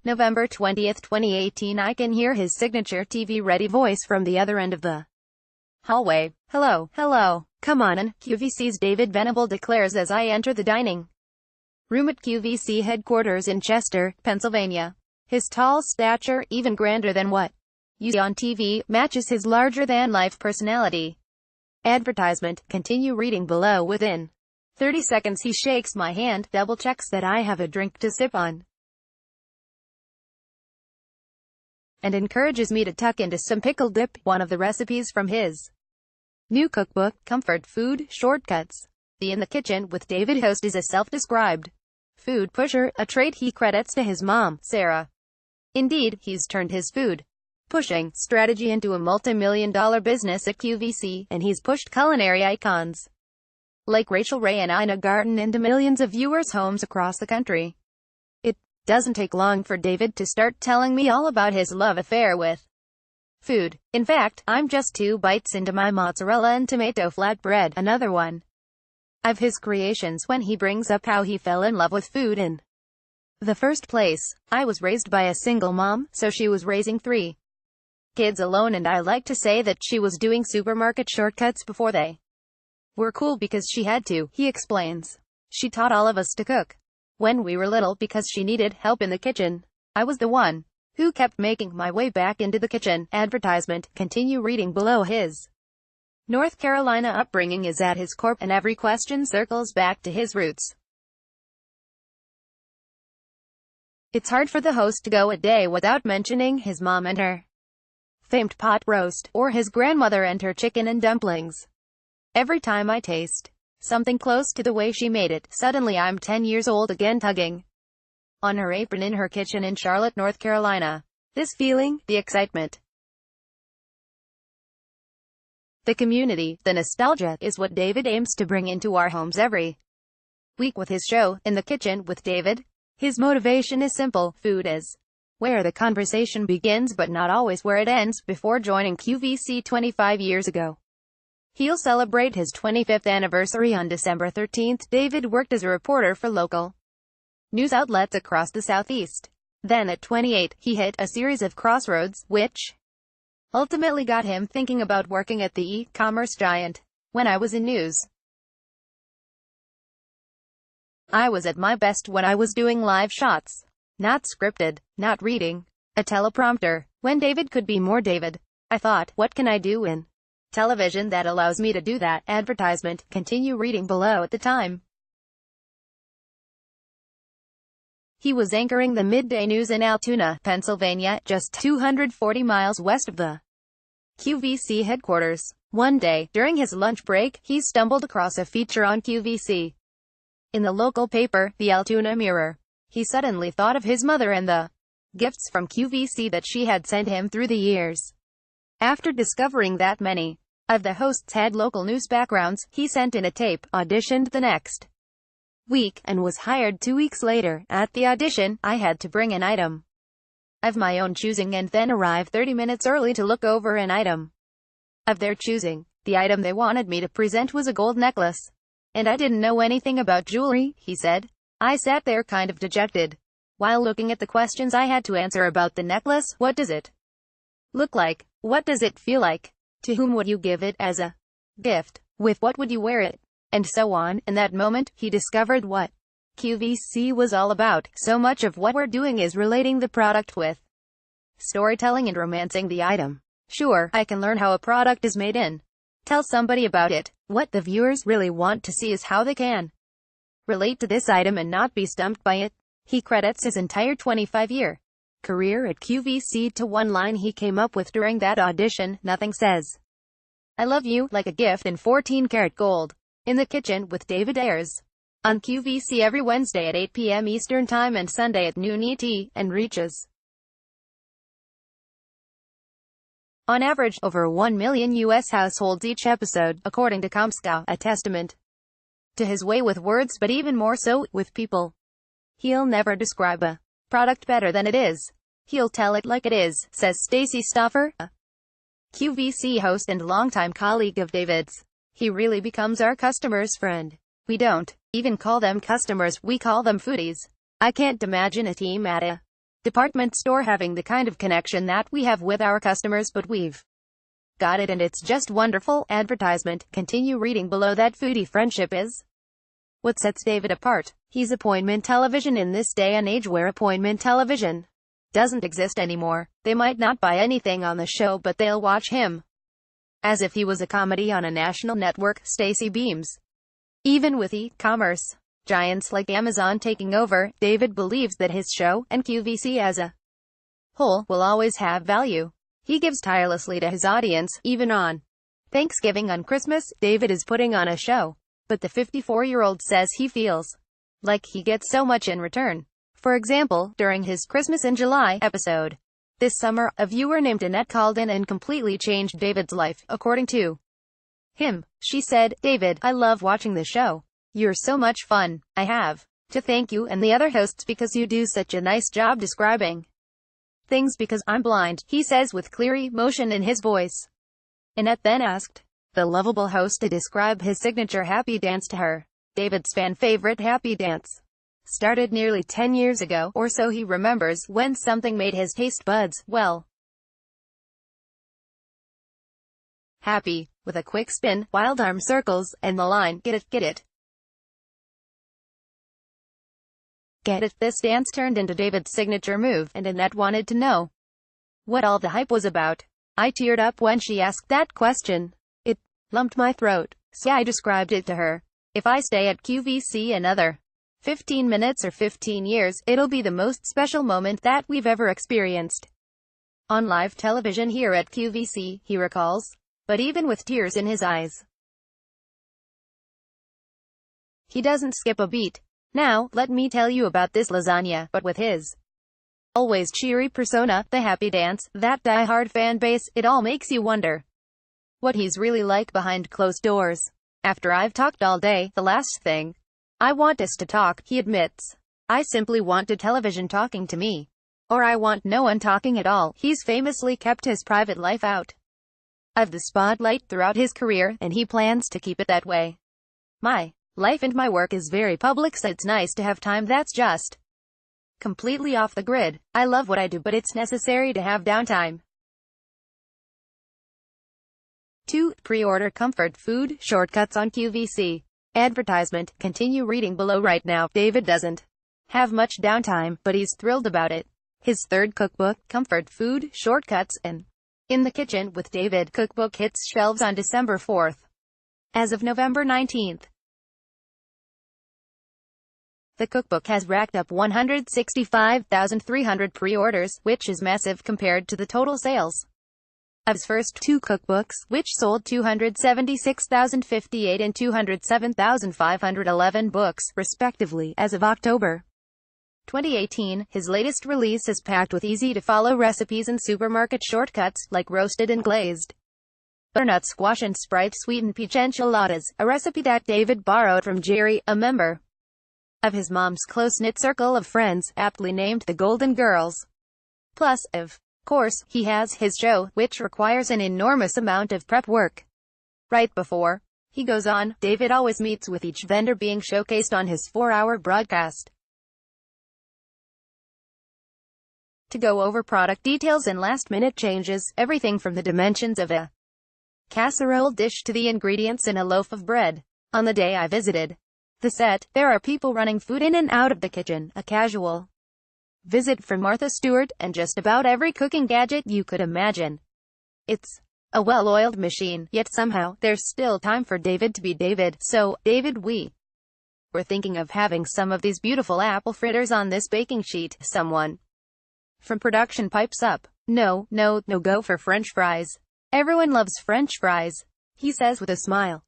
November 20th, 2018. I can hear his signature TV-ready voice from the other end of the hallway. Hello, hello, come on in, QVC's David Venable declares as I enter the dining room at QVC headquarters in Chester, Pennsylvania. His tall stature, even grander than what you see on TV, matches his larger-than-life personality. Advertisement. Continue reading below. Within 30 seconds he shakes my hand, double-checks that I have a drink to sip on, and encourages me to tuck into some pickle dip, one of the recipes from his new cookbook, Comfort Food Shortcuts. The In the Kitchen with David host is a self-described food pusher, a trait he credits to his mom, Sarah. Indeed, he's turned his food pushing strategy into a multi-million-dollar business at QVC, and he's pushed culinary icons like Rachel Ray and Ina Garten into millions of viewers' homes across the country. It doesn't take long for David to start telling me all about his love affair with food. In fact, I'm just 2 bites into my mozzarella and tomato flatbread, another one of his creations, when he brings up how he fell in love with food in the first place. I was raised by a single mom, so she was raising 3 kids alone, and I like to say that she was doing supermarket shortcuts before they were cool because she had to, he explains. She taught all of us to cook when we were little because she needed help in the kitchen. I was the one who kept making my way back into the kitchen. Advertisement. Continue reading below. His North Carolina upbringing is at his core, and every question circles back to his roots. It's hard for the host to go a day without mentioning his mom and her famed pot roast, or his grandmother and her chicken and dumplings. Every time I taste something close to the way she made it, suddenly I'm 10 years old again, tugging on her apron in her kitchen in Charlotte, North Carolina. This feeling, the excitement, the community, the nostalgia, is what David aims to bring into our homes every week with his show, In the Kitchen with David. His motivation is simple: food is where the conversation begins, but not always where it ends. Before joining QVC 25 years ago, he'll celebrate his 25th anniversary on December 13th. David worked as a reporter for local news outlets across the Southeast. Then at 28, he hit a series of crossroads, which ultimately got him thinking about working at the e-commerce giant. When I was in news, I was at my best when I was doing live shots. Not scripted, not reading a teleprompter. When David could be more David, I thought, what can I do in television that allows me to do that? Advertisement. Continue reading below. At the time, he was anchoring the midday news in Altoona, Pennsylvania, just 240 miles west of the QVC headquarters. One day, during his lunch break, he stumbled across a feature on QVC in the local paper, the Altoona Mirror. He suddenly thought of his mother and the gifts from QVC that she had sent him through the years. After discovering that many of the hosts had local news backgrounds, he sent in a tape, auditioned the next week, and was hired 2 weeks later. At the audition, I had to bring an item of my own choosing and then arrive 30 minutes early to look over an item of their choosing. The item they wanted me to present was a gold necklace, and I didn't know anything about jewelry, he said. I sat there kind of dejected while looking at the questions I had to answer about the necklace. What does it look like? What does it feel like? To whom would you give it as a gift? With what would you wear it? And so on. In that moment, he discovered what QVC was all about. So much of what we're doing is relating the product with storytelling and romancing the item. Sure, I can learn how a product is made and tell somebody about it. What the viewers really want to see is how they can relate to this item and not be stumped by it. He credits his entire 25-year career at QVC to one line he came up with during that audition: nothing says I love you like a gift in 14-karat gold. In the Kitchen with David airs on QVC every Wednesday at 8 p.m. Eastern Time and Sunday at noon ET, and reaches on average over 1 million U.S. households each episode, according to Comscore, a testament to his way with words, but even more so with people. He'll never describe a product better than it is. He'll tell it like it is, says Stacey Stoffer, a QVC host and longtime colleague of David's. He really becomes our customer's friend. We don't even call them customers, we call them foodies. I can't imagine a team at a department store having the kind of connection that we have with our customers, but we've got it and it's just wonderful. Advertisement. Continue reading below. That foodie friendship is what sets David apart. He's appointment television in this day and age where appointment television doesn't exist anymore. They might not buy anything on the show, but they'll watch him as if he was a comedy on a national network. Stacey beams. Even with e-commerce giants like Amazon taking over, David believes that his show, and QVC as a whole, will always have value. He gives tirelessly to his audience, even on Thanksgiving. On Christmas, David is putting on a show. But the 54-year-old says he feels like he gets so much in return. For example, during his Christmas in July episode this summer, a viewer named Annette called in and completely changed David's life. According to him, she said, "David, I love watching the show. You're so much fun. I have to thank you and the other hosts because you do such a nice job describing things because I'm blind," he says with clear emotion in his voice. Annette then asked the lovable host to describe his signature happy dance to her. David's fan-favorite happy dance started nearly 10 years ago, or so he remembers, when something made his taste buds, well, happy. With a quick spin, wild arm circles, and the line, "Get it, get it. Get it." This dance turned into David's signature move, and Annette wanted to know what all the hype was about. "I teared up when she asked that question. It lumped my throat. So I described it to her. If I stay at QVC another 15 minutes or 15 years, it'll be the most special moment that we've ever experienced on live television here at QVC," he recalls. But even with tears in his eyes, he doesn't skip a beat. "Now, let me tell you about this lasagna," but with his always cheery persona, the happy dance, that die-hard fan base, it all makes you wonder what he's really like behind closed doors. "After I've talked all day, the last thing I want is to talk," he admits. "I simply want the television talking to me. Or I want no one talking at all." He's famously kept his private life out of the spotlight throughout his career, and he plans to keep it that way. "My life and my work is very public, so it's nice to have time that's just completely off the grid. I love what I do, but it's necessary to have downtime." 2. Pre-order comfort food shortcuts on QVC. Advertisement. Continue reading below. Right now, David doesn't have much downtime, but he's thrilled about it. His third cookbook, Comfort Food Shortcuts and In the Kitchen with David cookbook, hits shelves on December 4th. As of November 19th, the cookbook has racked up 165,300 pre-orders, which is massive compared to the total sales of his first two cookbooks, which sold 276,058 and 207,511 books, respectively, as of October 2018. His latest release is packed with easy-to-follow recipes and supermarket shortcuts, like roasted and glazed butternut squash and Sprite sweetened peach enchiladas, a recipe that David borrowed from Jerry, a member of his mom's close-knit circle of friends, aptly named the Golden Girls. Plus, of course, he has his show, which requires an enormous amount of prep work. Right before he goes on, David always meets with each vendor being showcased on his 4-hour broadcast to go over product details and last-minute changes, everything from the dimensions of a casserole dish to the ingredients in a loaf of bread. On the day I visited the set, there are people running food in and out of the kitchen, a casual visit from Martha Stewart, and just about every cooking gadget you could imagine. It's a well-oiled machine, yet somehow, there's still time for David to be David. "So, David, we're thinking of having some of these beautiful apple fritters on this baking sheet," someone from production pipes up. No, go for French fries. Everyone loves French fries," he says with a smile.